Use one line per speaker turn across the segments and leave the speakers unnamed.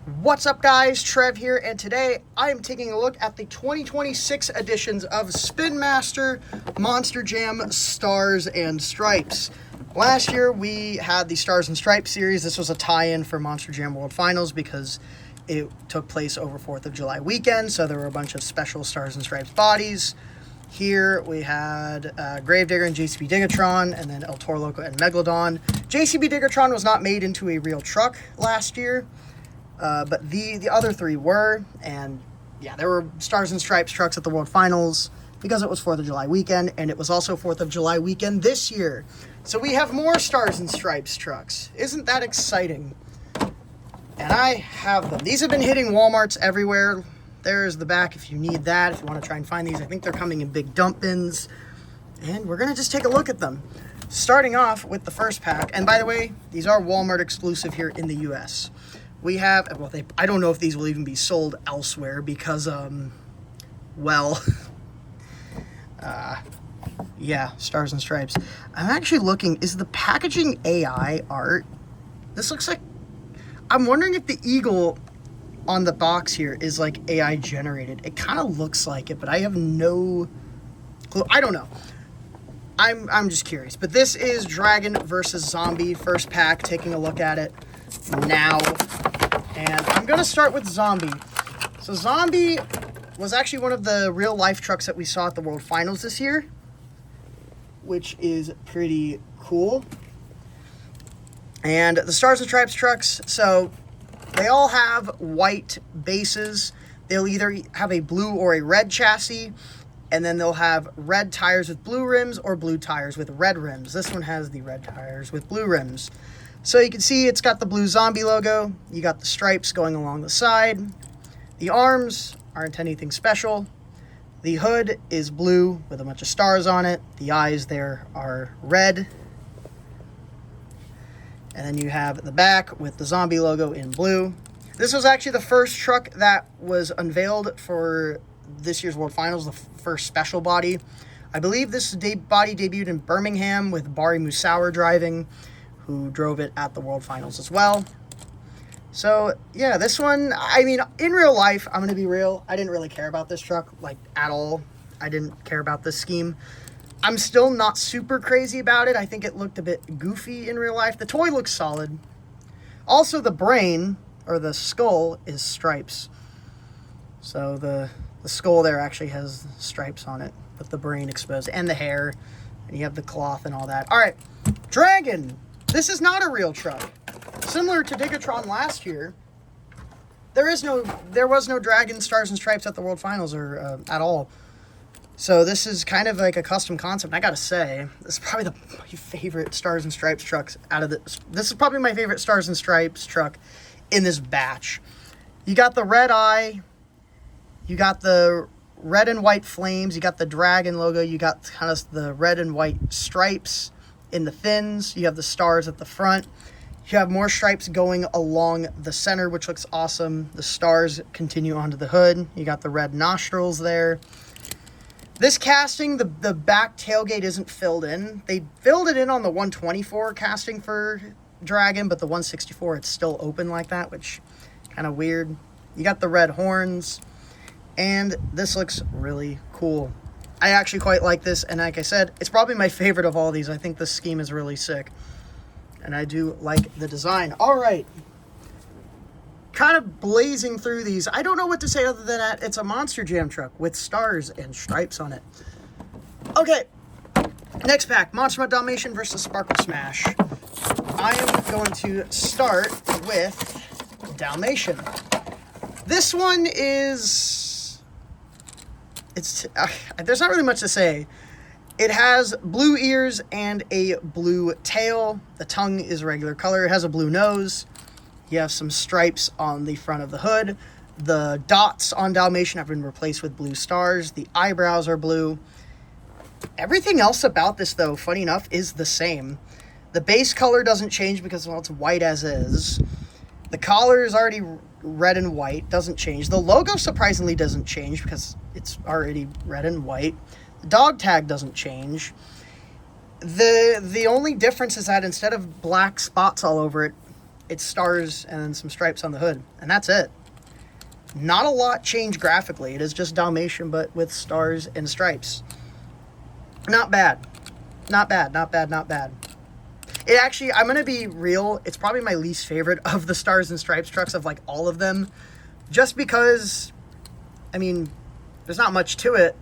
What's up, guys? Trev here, and today I am taking a look at the 2026 editions of Spin Master Monster Jam Stars and Stripes. Last year we had the Stars and Stripes series. This was a tie-in for Monster Jam World Finals because it took place over 4th of July weekend, so there were a bunch of special Stars and Stripes bodies. Here we had Gravedigger and JCB Digatron, and then El Toro Loco and Megalodon. JCB Digatron was not made into a real truck last year. But the other three were, and yeah, there were Stars and Stripes trucks at the World Finals because it was 4th of July weekend, and it was also 4th of July weekend this year. So we have more Stars and Stripes trucks. Isn't that exciting? And I have them. These have been hitting Walmarts everywhere. There's the back if you need that, if you want to try and find these. I think they're coming in big dump bins, and we're going to just take a look at them. Starting off with the first pack, and by the way, these are Walmart exclusive here in the U.S., we have, well, I don't know if these will even be sold elsewhere because, yeah, Stars and Stripes. I'm actually looking, is the packaging AI art? This looks like, I'm wondering if the eagle on the box here is like AI generated. It kind of looks like it, but I have no clue. I don't know. I'm just curious. But this is Dragon versus Zombie, first pack, taking a look at it now. And I'm going to start with Zombie. So Zombie was actually one of the real-life trucks that we saw at the World Finals this year, which is pretty cool. And the Stars and Stripes trucks, so they all have white bases. They'll either have a blue or a red chassis, and then they'll have red tires with blue rims or blue tires with red rims. This one has the red tires with blue rims. So you can see it's got the blue Zombie logo. You got the stripes going along the side. The arms aren't anything special. The hood is blue with a bunch of stars on it. The eyes there are red. And then you have the back with the Zombie logo in blue. This was actually the first truck that was unveiled for this year's World Finals, the first special body. I believe this body debuted in Birmingham with Bari Musauer driving, who drove it at the World Finals as well. So, yeah, this one, I mean, in real life, I'm going to be real, I didn't really care about this truck, like, at all. I didn't care about this scheme. I'm still not super crazy about it. I think it looked a bit goofy in real life. The toy looks solid. Also, the brain, or the skull, is stripes. So, the skull there actually has stripes on it, with the brain exposed, and the hair, and you have the cloth and all that. All right, Dragon. This is not a real truck. Similar to Digatron last year, there was no Dragon, Stars, and Stripes at the World Finals or at all. So this is kind of like a custom concept. I gotta say, this is probably my favorite Stars and Stripes trucks out of this. This is probably my favorite Stars and Stripes truck in this batch. You got the red eye. You got the red and white flames. You got the Dragon logo. You got kind of the red and white stripes in the fins. You have the stars at the front. You have more stripes going along the center, which looks awesome. The stars continue onto the hood. You got the red nostrils there. This casting, the back tailgate isn't filled in. They filled it in on the 124 casting for Dragon, but the 164, it's still open like that, which kind of weird. You got the red horns, and this looks really cool. I actually quite like this, and like I said, it's probably my favorite of all these. I think this scheme is really sick, and I do like the design. All right, kind of blazing through these. I don't know what to say other than that it's a Monster Jam truck with stars and stripes on it. Okay, next pack, Monster Mutt Dalmatian versus Sparkle Smash. I am going to start with Dalmatian. This one is... there's not really much to say. It has blue ears and a blue tail. The tongue is a regular color. It has a blue nose. You have some stripes on the front of the hood. The dots on Dalmatian have been replaced with blue stars. The eyebrows are blue. Everything else about this, though, funny enough, is the same. The base color doesn't change because, well, it's white as is. The collar is already red and white, doesn't change. The logo surprisingly doesn't change because it's already red and white. The dog tag doesn't change. The only difference is that instead of black spots all over it, It's stars and then some stripes on the hood, and that's it. Not a lot changed graphically. It is just Dalmatian, but with stars and stripes. Not bad. Not bad, not bad, not bad. It actually, I'm going to be real, it's probably my least favorite of the stars and stripes trucks, of like all of them. Just because, I mean, there's not much to it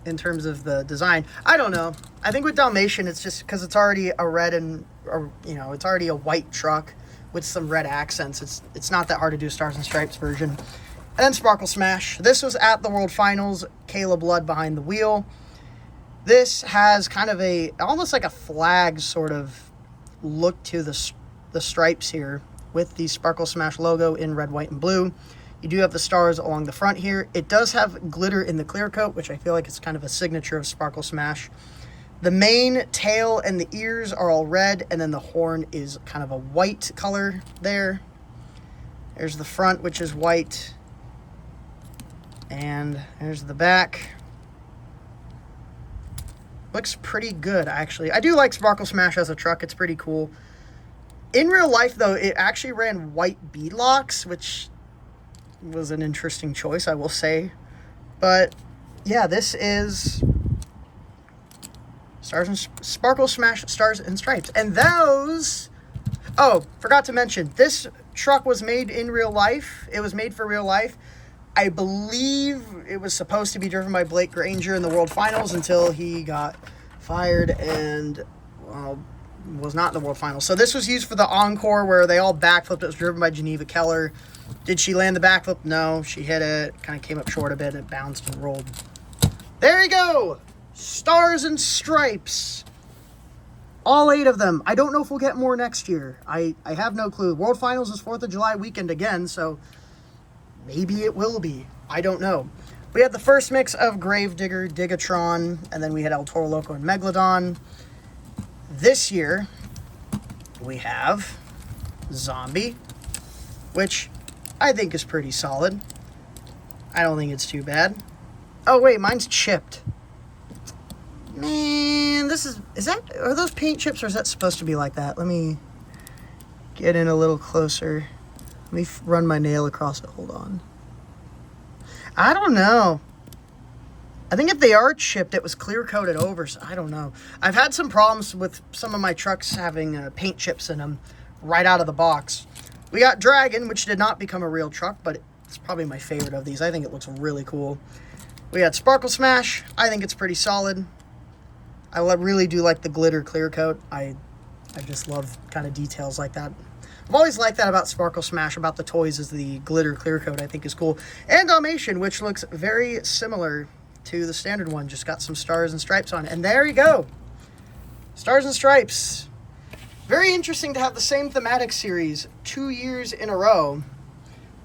in terms of the design. I don't know. I think with Dalmatian, it's just because it's already a red and, or, you know, it's already a white truck with some red accents. It's not that hard to do a stars and stripes version. And then Sparkle Smash. This was at the World Finals. Kayla Blood behind the wheel. This has kind of a, almost like a flag sort of look to the stripes here with the Sparkle Smash logo in red, white, and blue. You do have the stars along the front here. It does have glitter in the clear coat, which I feel like is kind of a signature of Sparkle Smash. The main tail and the ears are all red, and then the horn is kind of a white color there. There's the front, which is white. And there's the back. Looks pretty good, actually. I do like Sparkle Smash as a truck. It's pretty cool. In real life, though, it actually ran white beadlocks, which was an interesting choice, I will say. But, yeah, this is Sparkle Smash Stars and Stripes. And those... Oh, forgot to mention, this truck was made in real life. It was made for real life. I believe it was supposed to be driven by Blake Granger in the World Finals until he got fired and, well, was not in the World Finals. So this was used for the Encore where they all backflipped. It was driven by Geneva Keller. Did she land the backflip? No. She hit it. Kind of came up short a bit. It bounced and rolled. There you go. Stars and Stripes. All 8 of them. I don't know if we'll get more next year. I have no clue. World Finals is 4th of July weekend again, so... maybe it will be. I don't know. We had the first mix of Gravedigger, Digatron, and then we had El Toro Loco and Megalodon. This year, we have Zombie, which I think is pretty solid. I don't think it's too bad. Oh, wait, mine's chipped. Man, are those paint chips, or is that supposed to be like that? Let me get in a little closer. Let me run my nail across it. Hold on. I don't know. I think if they are chipped, it was clear coated over. So I don't know. I've had some problems with some of my trucks having paint chips in them right out of the box. We got Dragon, which did not become a real truck, but it's probably my favorite of these. I think it looks really cool. We got Sparkle Smash. I think it's pretty solid. I really do like the glitter clear coat. I just love kind of details like that. I've always liked that about Sparkle Smash, about the toys, is the glitter clear coat, I think is cool. And Dalmatian, which looks very similar to the standard one, just got some stars and stripes on it. And there you go. Stars and Stripes. Very interesting to have the same thematic series 2 years in a row.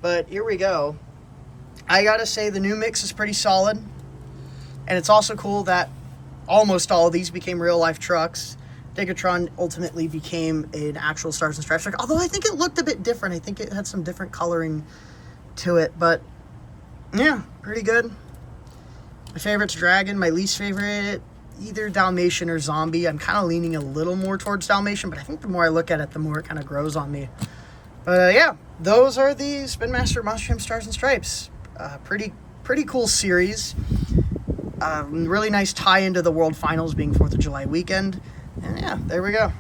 But here we go. I gotta say the new mix is pretty solid. And it's also cool that almost all of these became real life trucks. Digatron ultimately became an actual Stars and Stripes truck, although I think it looked a bit different. I think it had some different coloring to it, but yeah, pretty good. My favorite's Dragon. My least favorite, either Dalmatian or Zombie. I'm kind of leaning a little more towards Dalmatian, but I think the more I look at it, the more it kind of grows on me. But yeah, those are the Spin Master Monster Jam Stars and Stripes. Pretty cool series. Really nice tie into the World Finals being 4th of July weekend. And yeah, there we go.